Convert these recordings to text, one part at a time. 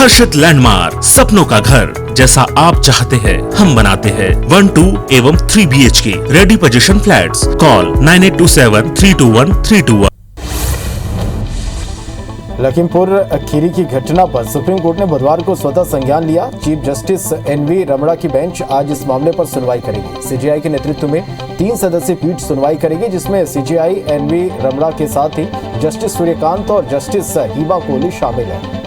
हर्षित landmark, सपनों का घर जैसा आप चाहते हैं हम बनाते हैं। 1, 2 एवं 3 BHK ready position flats. Call 9827321321। Lakhimpur Kheri की घटना पर सुप्रीम कोर्ट ने बुधवार को स्वतः संज्ञान लिया। चीफ जस्टिस NV रमणा की बेंच आज इस मामले पर सुनवाई करेगी। CJI के नेतृत्व में 3 सदस्यीय पीठ सुनवाई करेगी, जिसमें CJI NV रमणा के साथ ही जस्टिस सूर्यकांत और जस्टिस हिबा कोहली शामिल हैं।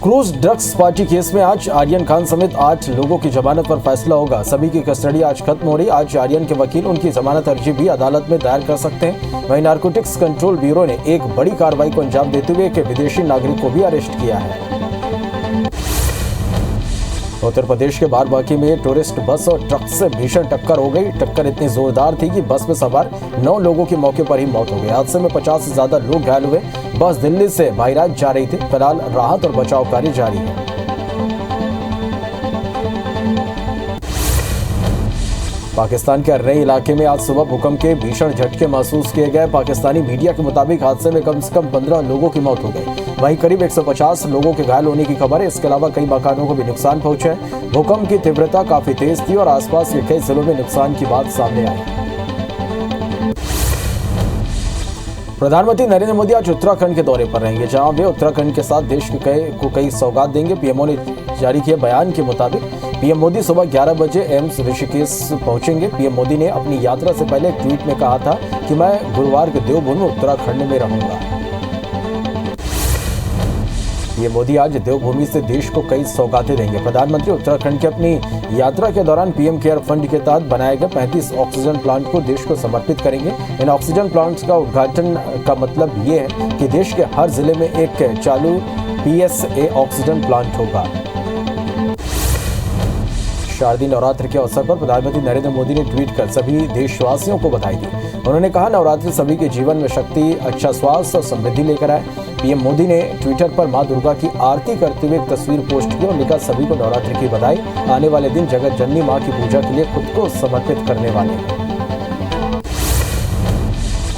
क्रूज ड्रग्स पार्टी केस में आज आर्यन खान समेत 8 लोगों की जमानत पर फैसला होगा। सभी की कस्टडी आज खत्म हो रही। आज आर्यन के वकील उनकी जमानत अर्जी भी अदालत में दायर कर सकते हैं। वहीं नारकोटिक्स कंट्रोल ब्यूरो ने एक बड़ी कार्रवाई को अंजाम देते हुए एक विदेशी नागरिक को भी अरेस्ट किया है। उत्तर प्रदेश के बाराबंकी में टूरिस्ट बस और ट्रक से भीषण टक्कर हो गई। टक्कर इतनी जोरदार थी कि बस में सवार 9 लोगों की मौके पर ही मौत हो गई। हादसे में 50 से ज्यादा लोग घायल हुए। बस दिल्ली से बहराइच जा रही थी। फिलहाल राहत और बचाव कार्य जारी है। पाकिस्तान के अर्रई इलाके में आज सुबह भूकंप के भीषण झटके महसूस किए गए। पाकिस्तानी मीडिया के मुताबिक हादसे में कम से कम 15 लोगों की मौत हो गई। वहीं करीब 150 लोगों के घायल होने की खबर है। इसके अलावा कई मकानों को भी नुकसान पहुंचा है। भूकंप की तीव्रता काफी तेज थी और आसपास के कई जिलों में नुकसान की बात सामने आई। प्रधानमंत्री नरेंद्र मोदी आज उत्तराखंड के दौरे पर रहेंगे, जहां वे उत्तराखंड के साथ देश को कई सौगात देंगे। पीएमओ ने जारी किए बयान के मुताबिक पीएम मोदी सुबह 11 बजे एम्स ऋषिकेश पहुंचेंगे। पीएम मोदी ने अपनी यात्रा से पहले एक ट्वीट में कहा था कि मैं गुरुवार के देवभूमि उत्तराखंड में रहूंगा। पीएम मोदी आज देवभूमि से देश को कई सौगातें देंगे। प्रधानमंत्री उत्तराखंड की अपनी यात्रा के दौरान पीएम केयर फंड के तहत बनाए गए 35 ऑक्सीजन प्लांट को देश को समर्पित करेंगे। इन ऑक्सीजन प्लांट्स का उद्घाटन का मतलब ये है कि देश के हर जिले में एक चालू PSA ऑक्सीजन प्लांट होगा। शारदीय नवरात्र के अवसर पर प्रधानमंत्री नरेंद्र मोदी ने ट्वीट कर सभी देशवासियों को बधाई दी। उन्होंने कहा, नवरात्रि सभी के जीवन में शक्ति, अच्छा स्वास्थ्य और समृद्धि लेकर आए। पीएम मोदी ने ट्विटर पर मां दुर्गा की आरती करते हुए एक तस्वीर पोस्ट की और लिखा, सभी को नवरात्रि की बधाई। आने वाले दिन जगत जननी मां की पूजा के लिए खुद को समर्पित करने वाले हैं।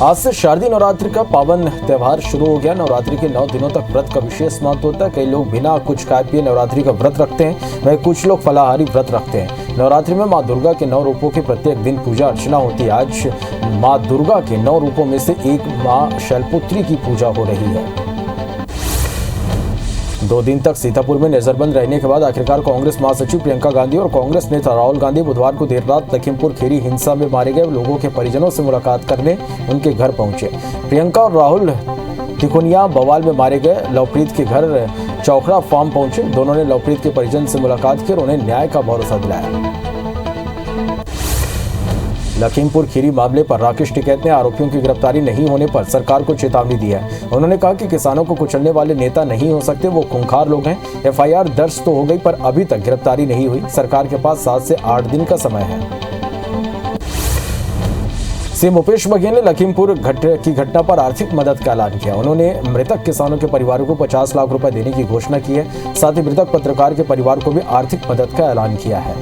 आज से शारदीय नवरात्रि का पावन त्यौहार शुरू हो गया। नवरात्रि के 9 दिनों तक व्रत का विशेष महत्व होता है। कई लोग बिना कुछ खाए पिए नवरात्रि का व्रत रखते हैं, वहीं कुछ लोग फलाहारी व्रत रखते हैं। नवरात्रि में मां दुर्गा के 9 रूपों की प्रत्येक दिन पूजा अर्चना होती है। आज मां दुर्गा के 9 रूपों में से एक मां शैलपुत्री की पूजा हो रही है। 2 दिन तक सीतापुर में नजरबंद रहने के बाद आखिरकार कांग्रेस महासचिव प्रियंका गांधी और कांग्रेस नेता राहुल गांधी बुधवार को देर रात लखीमपुर खीरी हिंसा में मारे गए लोगों के परिजनों से मुलाकात करने उनके घर पहुंचे। प्रियंका और राहुल तिकोनिया बवाल में मारे गए लवप्रीत के घर चौखड़ा फार्म पहुंचे। दोनों ने लवप्रीत के परिजन से मुलाकात की और उन्हें न्याय का भरोसा दिलाया। लखीमपुर खीरी मामले पर राकेश टिकैत ने आरोपियों की गिरफ्तारी नहीं होने पर सरकार को चेतावनी दी है। उन्होंने कहा कि किसानों को कुचलने वाले नेता नहीं हो सकते, वो खूंखार लोग हैं। FIR दर्ज तो हो गई पर अभी तक गिरफ्तारी नहीं हुई। सरकार के पास 7 से 8 दिन का समय है। सीएम भूपेश बघेल ने लखीमपुर की घटना पर आर्थिक मदद का ऐलान किया। उन्होंने मृतक किसानों के परिवारों को 50 लाख रुपए देने की घोषणा की है। साथ ही मृतक पत्रकार के परिवार को भी आर्थिक मदद का ऐलान किया है।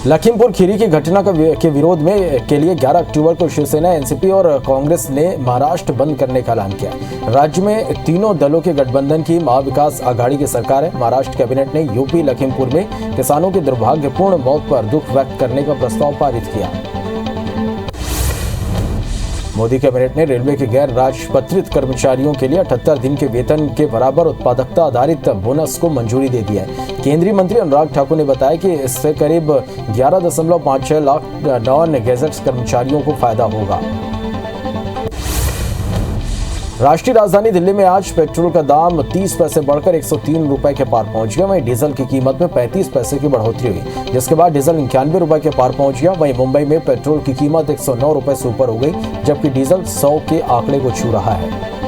लखीमपुर खीरी की घटना के विरोध में के लिए 11 अक्टूबर को शिवसेना, NCP और कांग्रेस ने महाराष्ट्र बंद करने का ऐलान किया। राज्य में तीनों दलों के गठबंधन की महाविकास आघाड़ी की सरकार है। महाराष्ट्र कैबिनेट ने यूपी लखीमपुर में किसानों की दुर्भाग्यपूर्ण मौत पर दुख व्यक्त करने का प्रस्ताव पारित किया। मोदी कैबिनेट ने रेलवे के गैर राजपत्रित कर्मचारियों के लिए 78 दिन के वेतन के बराबर उत्पादकता आधारित बोनस को मंजूरी दे दी है। केंद्रीय मंत्री अनुराग ठाकुर ने बताया कि इससे करीब 11.56 लाख नॉन गैजेट्स कर्मचारियों को फायदा होगा। राष्ट्रीय राजधानी दिल्ली में आज पेट्रोल का दाम 30 पैसे बढ़कर 103 रुपए के पार पहुंच गया। वहीं डीजल की कीमत में 35 पैसे की बढ़ोतरी हुई, जिसके बाद डीजल 91 रुपए के पार पहुंच गया। वहीं मुंबई में पेट्रोल की कीमत 109 रुपए से ऊपर हो गई, जबकि डीजल 100 के आंकड़े को छू रहा है।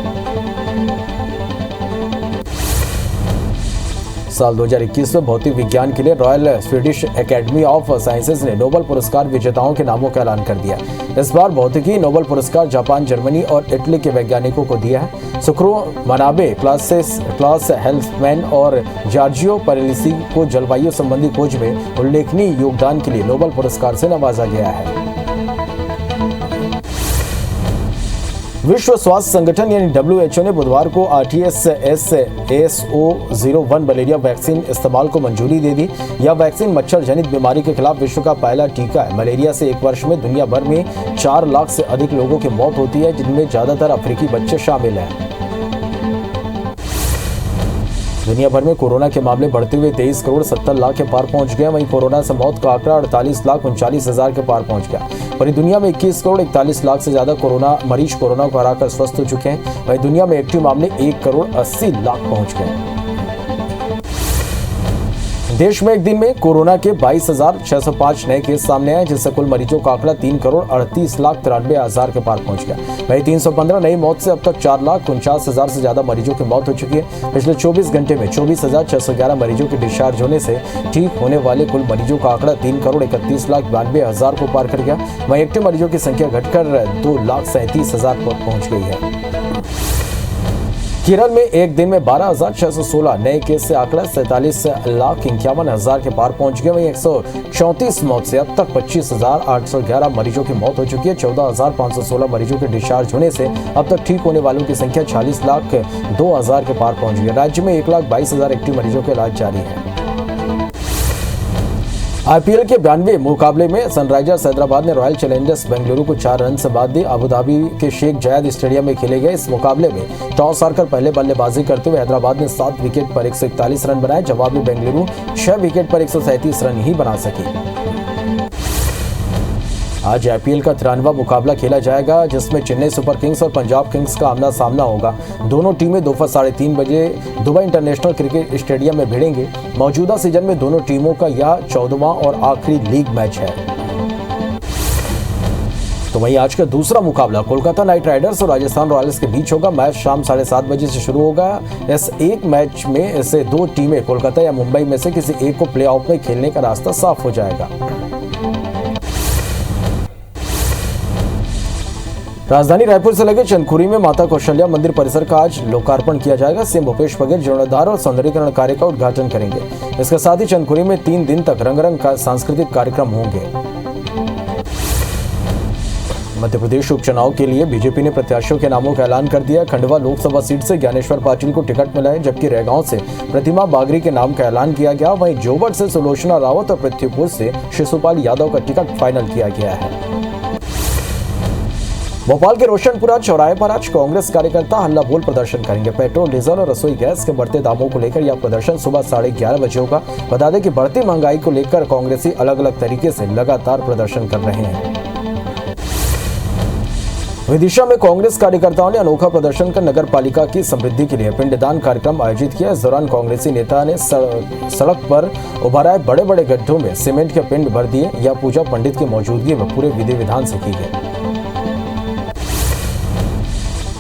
साल 2021 में भौतिक विज्ञान के लिए royal Swedish academy of sciences ने नोबेल पुरस्कार विजेताओं के नामों का ऐलान कर दिया। इस बार भौतिकी नोबेल पुरस्कार जापान, जर्मनी और इटली के वैज्ञानिकों को दिया है। सुक्रो मनाबे, क्लास हेल्थमैन और जॉर्जियो पेरेलिसी को जलवायु संबंधी खोज में उल्लेखनीय योगदान के लिए नोबेल पुरस्कार से नवाजा गया है। विश्व स्वास्थ्य संगठन यानी WHO ने बुधवार को RTS-SO01 मलेरिया वैक्सीन इस्तेमाल को मंजूरी दे दी। यह वैक्सीन मच्छर जनित बीमारी के खिलाफ विश्व का पहला टीका है। मलेरिया से एक वर्ष में दुनिया भर में 4 लाख से अधिक लोगों की मौत होती है, जिनमें ज्यादातर अफ्रीकी बच्चे शामिल हैं। दुनिया भर में कोरोना के मामले बढ़ते हुए 23 करोड़ 70 लाख के पार पहुंच गए। वहीं कोरोना से मौत का आंकड़ा 48 लाख 39 हजार के पार पहुंच गया। वहीं दुनिया में 21 करोड़ 41 लाख से ज्यादा मरीज कोरोना को हराकर स्वस्थ हो चुके हैं। वहीं दुनिया में एक्टिव मामले 1 करोड़ 80 लाख पहुंच गए। देश में एक दिन में कोरोना के 22,605 नए केस सामने आए, जिससे कुल मरीजों का आंकड़ा 3 करोड़ 38 लाख 93 हजार के पार पहुंच गया। वहीं 315 नई मौत से अब तक 4 लाख 49 हजार से ज्यादा मरीजों की मौत हो चुकी है। पिछले 24 घंटे में 24,611 मरीजों के डिस्चार्ज होने से ठीक होने वाले कुल मरीजों का आंकड़ा 3 करोड़ 31 लाख 92 हजार को पार कर गया। वहीं एक्टिव मरीजों की संख्या घटकर 2 लाख 37 हजार पर पहुंच गई है। केरल में एक दिन में 12,616 नए केस से आंकड़ा 47 लाख 51 हजार के पार पहुंच गए। वहीं 134 मौत से अब तक 25,811 मरीजों की मौत हो चुकी है। 14,516 मरीजों के डिस्चार्ज होने से अब तक ठीक होने वालों की संख्या 40 लाख 2 हजार के पार पहुंच गई है। राज्य में 1,22,000 एक्टिव मरीजों का इलाज जारी है। IPL के 92वें मुकाबले में सनराइजर्स हैदराबाद ने रॉयल चैलेंजर्स बेंगलुरु को 4 रन से बात दी। अबू धाबी के शेख जायद स्टेडियम में खेले गए इस मुकाबले में टॉस हारकर पहले बल्लेबाजी करते हुए हैदराबाद ने 7 विकेट पर 141 रन बनाए। जवाब में बेंगलुरु 6 विकेट पर 137 रन ही बना सकी। आज IPL का 93वां मुकाबला खेला जाएगा, जिसमें चेन्नई सुपर किंग्स और पंजाब किंग्स का आमना सामना होगा। दोनों टीमें दोपहर 3:30 बजे दुबई इंटरनेशनल क्रिकेट स्टेडियम में भिड़ेंगे। मौजूदा सीजन में दोनों टीमों का यह 14वां और आखिरी लीग मैच है। तो वहीं आज का दूसरा मुकाबला कोलकाता नाइट राइडर्स और राजस्थान रॉयल्स के बीच होगा। मैच शाम 7:30 बजे से शुरू होगा। इस एक मैच में से 2 टीमें कोलकाता या मुंबई में से किसी एक को प्लेऑफ में खेलने का रास्ता साफ हो जाएगा। राजधानी रायपुर से लगे चंदखुरी में माता कौशल्या मंदिर परिसर का आज लोकार्पण किया जाएगा। सीएम भूपेश बघेल जीर्णोद्धार और सौंदर्यीकरण कार्य का उद्घाटन करेंगे। इसके साथ ही चंदखुरी में 3 दिन तक रंगारंग का सांस्कृतिक कार्यक्रम होंगे। मध्य प्रदेश उपचुनाव के लिए बीजेपी ने प्रत्याशियों के नामों का ऐलान कर दिया। खंडवा लोकसभा सीट से ज्ञानेश्वर पाटिल को टिकट मिला है, जबकि रैगांव से प्रतिमा बागरी के नाम का ऐलान किया गया। वहीं जोबट से सुलोचना रावत और पृथ्वीपुर से शिशुपाल यादव का टिकट फाइनल किया गया है। भोपाल के रोशनपुरा चौराहे पर आज कांग्रेस कार्यकर्ता हल्ला बोल प्रदर्शन करेंगे। पेट्रोल, डीजल और रसोई गैस के बढ़ते दामों को लेकर यह प्रदर्शन सुबह 11:30 बजे होगा। बता दें कि बढ़ती महंगाई को लेकर कांग्रेसी अलग अलग तरीके से लगातार प्रदर्शन कर रहे हैं। विदिशा में कांग्रेस कार्यकर्ताओं ने अनोखा प्रदर्शन कर नगर पालिका की समृद्धि के लिए पिंडदान कार्यक्रम आयोजित किया। इस दौरान कांग्रेसी नेता ने सड़क पर उभर आए बड़े बड़े गड्ढों में सीमेंट के पिंड भर दिए। यह पूजा पंडित की मौजूदगी में पूरे विधि विधान से की गई।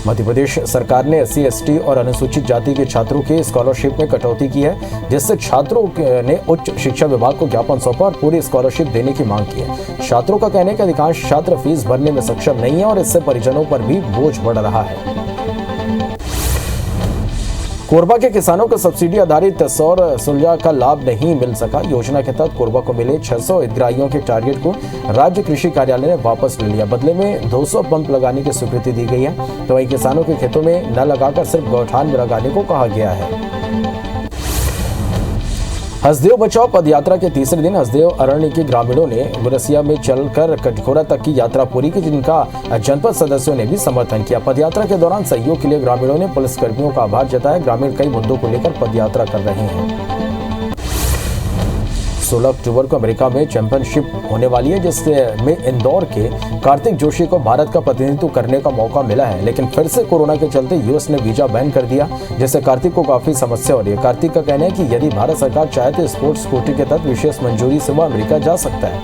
मध्य प्रदेश सरकार ने SC, ST और अनुसूचित जाति के छात्रों के स्कॉलरशिप में कटौती की है, जिससे छात्रों ने उच्च शिक्षा विभाग को ज्ञापन सौंपा और पूरी स्कॉलरशिप देने की मांग की है। छात्रों का कहना है कि अधिकांश छात्र फीस भरने में सक्षम नहीं है और इससे परिजनों पर भी बोझ बढ़ रहा है। कोरबा के किसानों को सब्सिडी आधारित सौर सुलझा का लाभ नहीं मिल सका। योजना के तहत कोरबा को मिले 600 हितग्राहियों के टारगेट को राज्य कृषि कार्यालय ने वापस ले लिया। बदले में 200 पंप लगाने की स्वीकृति दी गई है। तो वहीं किसानों के खेतों में न लगाकर सिर्फ गौठान में लगाने को कहा गया है। हसदेव बचाओ पदयात्रा के तीसरे दिन हसदेव अरण्य के ग्रामीणों ने गुरसिया में चलकर कटघोरा तक की यात्रा पूरी की, जिनका जनपद सदस्यों ने भी समर्थन किया। पदयात्रा के दौरान सहयोग के लिए ग्रामीणों ने पुलिसकर्मियों का आभार जताया। ग्रामीण कई मुद्दों को लेकर पदयात्रा कर रहे हैं। 16 अक्टूबर को अमेरिका में चैंपियनशिप होने वाली है, जिसमें इंदौर के कार्तिक जोशी को भारत का प्रतिनिधित्व करने का मौका मिला है, लेकिन फिर से कोरोना के चलते यूएस ने वीजा बैन कर दिया, जिससे कार्तिक को काफी समस्या हो रही है। कार्तिक का कहना है कि यदि भारत सरकार चाहे तो स्पोर्ट्स कोटे के तहत विशेष मंजूरी से वह अमेरिका जा सकता है।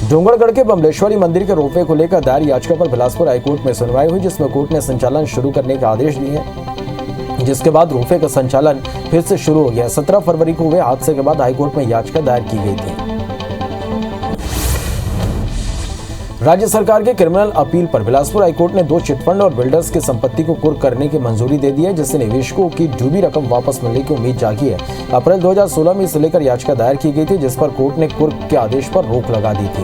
डोंगरगढ़ के बमलेश्वरी मंदिर के रोपवे को लेकर दायर याचिका पर बिलासपुर हाईकोर्ट में सुनवाई हुई, जिसमें कोर्ट ने संचालन शुरू करने के आदेश दिए, जिसके बाद रोपवे का संचालन फिर से शुरू हो गया। 17 फरवरी को हुए हादसे के बाद हाईकोर्ट में याचिका दायर की गई थी। राज्य सरकार के क्रिमिनल अपील पर बिलासपुर हाईकोर्ट ने 2 चिटफंड और बिल्डर्स की संपत्ति को कुर्क करने की मंजूरी दे दी है, जिससे निवेशकों की डूबी रकम वापस मिलने की उम्मीद जागी है। अप्रैल 2016 में इसे लेकर याचिका दायर की गई थी, जिस पर कोर्ट ने कुर्क के आदेश पर रोक लगा दी थी।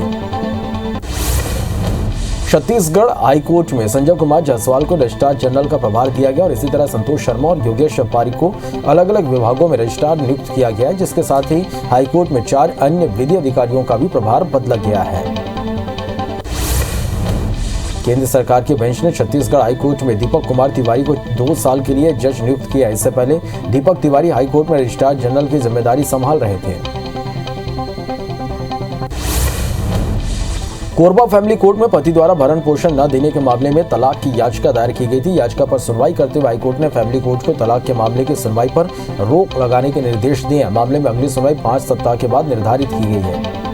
छत्तीसगढ़ हाई कोर्ट में संजय कुमार जायसवाल को रजिस्ट्रार जनरल का प्रभार दिया गया और इसी तरह संतोष शर्मा और योगेश पारिक को अलग अलग विभागों में रजिस्ट्रार नियुक्त किया गया है, जिसके साथ ही हाई कोर्ट में 4 अन्य विधि अधिकारियों का भी प्रभार बदला गया है। केंद्र सरकार की बेंच ने छत्तीसगढ़ हाई कोर्ट में दीपक कुमार तिवारी को 2 साल के लिए जज नियुक्त किया। इससे पहले दीपक तिवारी हाई कोर्ट में रजिस्ट्रार जनरल की जिम्मेदारी संभाल रहे थे। कोरबा फैमिली कोर्ट में पति द्वारा भरण पोषण न देने के मामले में तलाक की याचिका दायर की गई थी। याचिका पर सुनवाई करते हुए हाईकोर्ट ने फैमिली कोर्ट को तलाक के मामले की सुनवाई पर रोक लगाने के निर्देश दिए हैं। मामले में अगली सुनवाई 5 सप्ताह के बाद निर्धारित की गई है।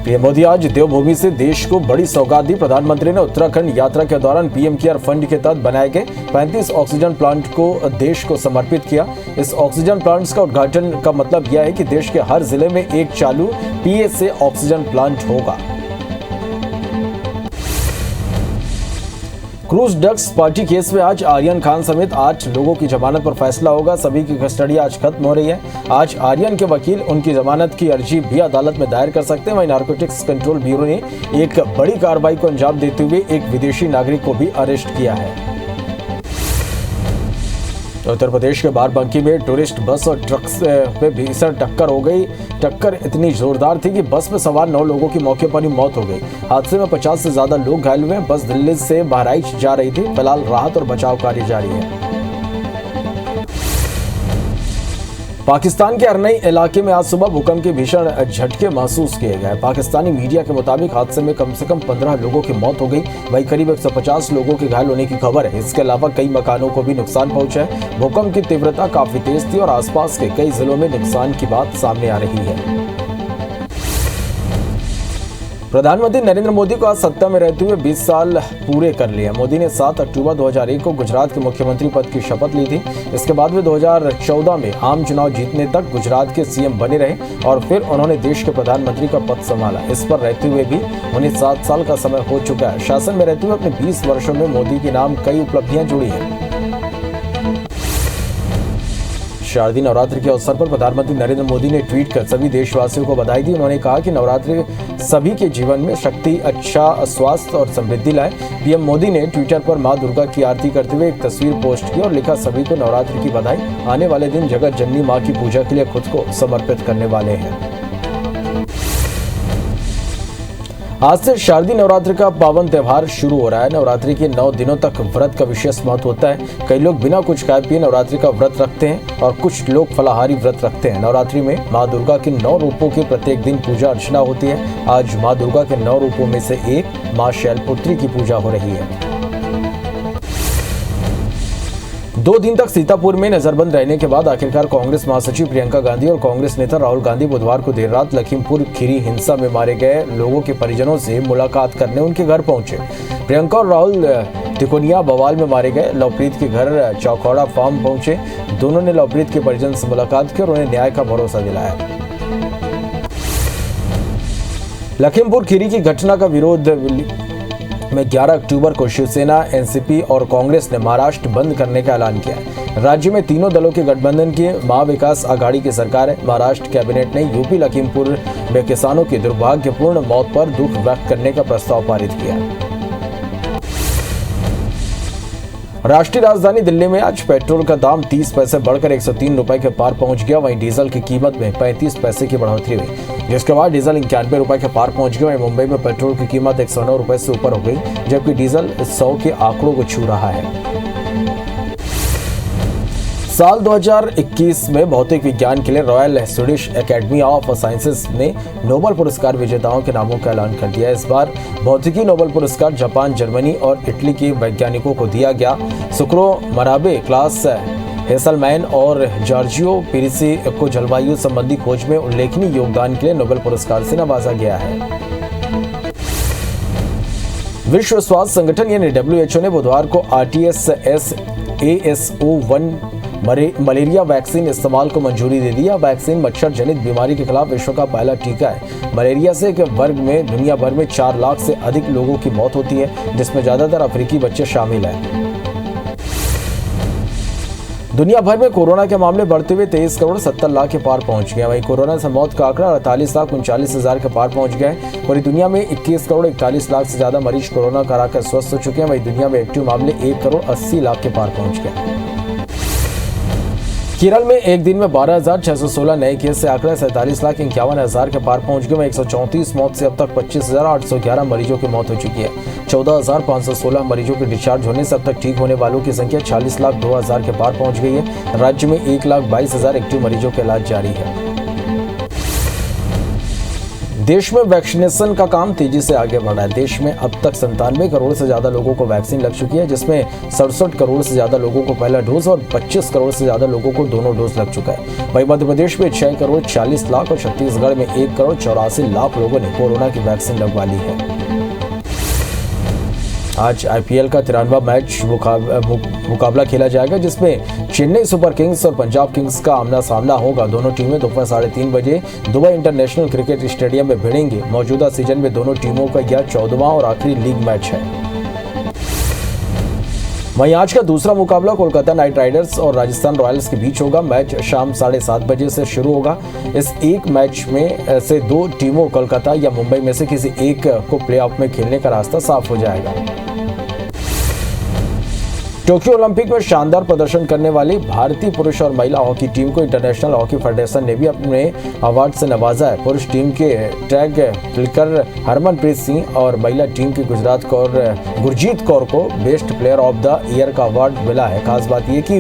पीएम मोदी आज देवभूमि से देश को बड़ी सौगात दी। प्रधानमंत्री ने उत्तराखंड यात्रा के दौरान पीएम केयर फंड के तहत बनाए गए 35 ऑक्सीजन प्लांट को देश को समर्पित किया। इस ऑक्सीजन प्लांट्स का उद्घाटन का मतलब यह है कि देश के हर जिले में एक चालू पीएसए ऑक्सीजन प्लांट होगा। क्रूज डक्स पार्टी केस में आज आर्यन खान समेत 8 लोगों की जमानत पर फैसला होगा। सभी की कस्टडी आज खत्म हो रही है। आज आर्यन के वकील उनकी जमानत की अर्जी भी अदालत में दायर कर सकते हैं। वहीं नारकोटिक्स कंट्रोल ब्यूरो ने एक बड़ी कार्रवाई को अंजाम देते हुए एक विदेशी नागरिक को भी अरेस्ट किया है। उत्तर प्रदेश के बाराबंकी में टूरिस्ट बस और ट्रक पे भीषण टक्कर हो गई। टक्कर इतनी जोरदार थी कि बस में सवार 9 लोगों की मौके पर ही मौत हो गई। हादसे में 50 से ज्यादा लोग घायल हुए। बस दिल्ली से बहराइच जा रही थी। फिलहाल राहत और बचाव कार्य जारी है। पाकिस्तान के अरनई इलाके में आज सुबह भूकंप के भीषण झटके महसूस किए गए। पाकिस्तानी मीडिया के मुताबिक हादसे में कम से कम 15 लोगों की मौत हो गई। वहीं करीब 150 लोगों के घायल होने की खबर है। इसके अलावा कई मकानों को भी नुकसान पहुंचा है। भूकंप की तीव्रता काफी तेज थी और आसपास के कई जिलों में नुकसान की बात सामने आ रही है। प्रधानमंत्री नरेंद्र मोदी को आज सत्ता में रहते हुए 20 साल पूरे कर लिए। मोदी ने 7 अक्टूबर 2001 को गुजरात के मुख्यमंत्री पद की शपथ ली थी। इसके बाद वे 2014 में आम चुनाव जीतने तक गुजरात के सीएम बने रहे और फिर उन्होंने देश के प्रधानमंत्री का पद संभाला। इस पर रहते हुए भी उन्हें 7 साल का समय हो चुका है। शासन में रहते हुए अपने 20 वर्षों में मोदी के नाम कई उपलब्धियां जुड़ी हैं। शारदीय नवरात्रि के अवसर पर प्रधानमंत्री नरेंद्र मोदी ने ट्वीट कर सभी देशवासियों को बधाई दी। उन्होंने कहा कि नवरात्रि सभी के जीवन में शक्ति, अच्छा स्वास्थ्य और समृद्धि लाए। पीएम मोदी ने ट्विटर पर मां दुर्गा की आरती करते हुए एक तस्वीर पोस्ट की और लिखा, सभी को नवरात्रि की बधाई। आने वाले दिन जगत जननी मां की पूजा के लिए खुद को समर्पित करने वाले हैं। आज से शारदीय नवरात्रि का पावन त्यौहार शुरू हो रहा है। नवरात्रि के 9 दिनों तक व्रत का विशेष महत्व होता है। कई लोग बिना कुछ खाए पिए नवरात्रि का व्रत रखते हैं और कुछ लोग फलाहारी व्रत रखते हैं। नवरात्रि में मां दुर्गा के 9 रूपों की प्रत्येक दिन पूजा अर्चना होती है। आज मां दुर्गा के 9 रूपों में से एक मां शैलपुत्री की पूजा हो रही है। 2 दिन तक सीतापुर में नजरबंद रहने के बाद आखिरकार कांग्रेस महासचिव प्रियंका गांधी और कांग्रेस नेता राहुल गांधी बुधवार को देर रात लखीमपुर खीरी हिंसा में मारे गए लोगों के परिजनों से मुलाकात करने उनके घर पहुंचे। प्रियंका और राहुल तिकोनिया बवाल में मारे गए लवप्रीत के घर चौखौड़ा फार्म पहुंचे। दोनों ने लवप्रीत के परिजन से मुलाकात की और उन्हें न्याय का भरोसा दिलाया। लखीमपुर खीरी की घटना का विरोध में 11 अक्टूबर को शिवसेना, एनसीपी और कांग्रेस ने महाराष्ट्र बंद करने का ऐलान किया है। राज्य में तीनों दलों के गठबंधन की महाविकास आघाड़ी की सरकार है। महाराष्ट्र कैबिनेट ने यूपी लखीमपुर में किसानों की दुर्भाग्यपूर्ण मौत पर दुख व्यक्त करने का प्रस्ताव पारित किया। राष्ट्रीय राजधानी दिल्ली में आज पेट्रोल का दाम 30 पैसे बढ़कर 103 रुपए के पार पहुंच गया। वहीं डीजल की कीमत में 35 पैसे की बढ़ोतरी हुई, जिसके बाद डीजल 91 रुपए के पार पहुंच गया। वहीं मुंबई में पेट्रोल की कीमत 109 रुपए से ऊपर हो गई, जबकि डीजल 100 के आंकड़ों को छू रहा है। साल 2021 में भौतिक विज्ञान के लिए royal Swedish academy of sciences ने नोबेल पुरस्कार विजेताओं के नामों का ऐलान कर दिया। इस बार भौतिकी नोबेल पुरस्कार जापान, जर्मनी और इटली के वैज्ञानिकों को दिया गया। सुक्रो मराबे, क्लास हेसलमैन और जॉर्जियो पेरिसी को जलवायु संबंधी खोज में उल्लेखनीय योगदान के लिए नोबेल पुरस्कार से नवाजा गया है। विश्व स्वास्थ्य संगठन यानी WHO ने बुधवार को RTS-AS01 मलेरिया वैक्सीन इस्तेमाल को मंजूरी दे दी। वैक्सीन मच्छर जनित बीमारी के खिलाफ विश्व का पहला टीका है। मलेरिया से एक वर्ग में दुनिया भर में 4 लाख से अधिक लोगों की मौत होती है, जिसमें ज्यादातर अफ्रीकी बच्चे शामिल हैं। दुनिया भर में कोरोना के मामले बढ़ते हुए 23 करोड़ 70 लाख के पार पहुंच गए। वहीं कोरोना से मौत का आंकड़ा 48,39,000 के पार पहुंच गया है। पूरी दुनिया में 21 करोड़ 41 लाख से ज्यादा मरीज कोरोना का कराकर स्वस्थ हो चुके हैं। वहीं दुनिया में एक्टिव मामले 1 करोड़ 80 लाख के पार पहुंच गए। केरल में एक दिन में 12,616 नए केस से आंकड़ा 47,51,000 के पार पहुंच गए। 134 मौत से अब तक 25,811 मरीजों की मौत हो चुकी है। 14,516 मरीजों के डिस्चार्ज होने से अब तक ठीक होने वालों की संख्या 40,02,000 के पार पहुंच गई है। राज्य में 1,22,000 एक्टिव मरीजों का इलाज जारी है। देश में वैक्सीनेशन का काम तेजी से आगे बढ़ा है। देश में अब तक 97 करोड़ से ज्यादा लोगों को वैक्सीन लग चुकी है, जिसमें 67 करोड़ से ज्यादा लोगों को पहला डोज और 25 करोड़ से ज्यादा लोगों को दोनों डोज लग चुका है। वहीं मध्य प्रदेश में 6 करोड़ 40 लाख और छत्तीसगढ़ में 1 करोड़ 84 लाख लोगों ने कोरोना की वैक्सीन लगवा ली है। आज आईपीएल का 93वां मैच मुकाबला खेला जाएगा, जिसमें चेन्नई सुपर किंग्स और पंजाब किंग्स का आमना सामना होगा। दोनों टीमें दोपहर 3:30 बजे दुबई इंटरनेशनल क्रिकेट स्टेडियम में भिड़ेंगी। मौजूदा सीजन में दोनों टीमों का यह 14वां और आखिरी लीग मैच है। वहीं आज का दूसरा मुकाबला कोलकाता नाइट राइडर्स और राजस्थान रॉयल्स के बीच होगा। मैच शाम 7:30 बजे से शुरू होगा। इस एक मैच में से 2 टीमों कोलकाता या मुंबई में से किसी एक को प्लेऑफ में खेलने का रास्ता साफ हो जाएगा। टोक्यो ओलंपिक में शानदार प्रदर्शन करने वाली भारतीय पुरुष और महिला हॉकी टीम को इंटरनेशनल हॉकी फेडरेशन ने भी अपने अवार्ड से नवाजा है। पुरुष टीम के टैग फ्लिकर हरमनप्रीत सिंह और महिला टीम की गुरजीत कौर को best player of the year का अवार्ड मिला है। खास बात यह कि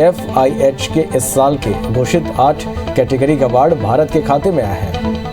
FIH के इस साल के घोषित 8 कैटेगरी का अवार्ड भारत के खाते में आया है।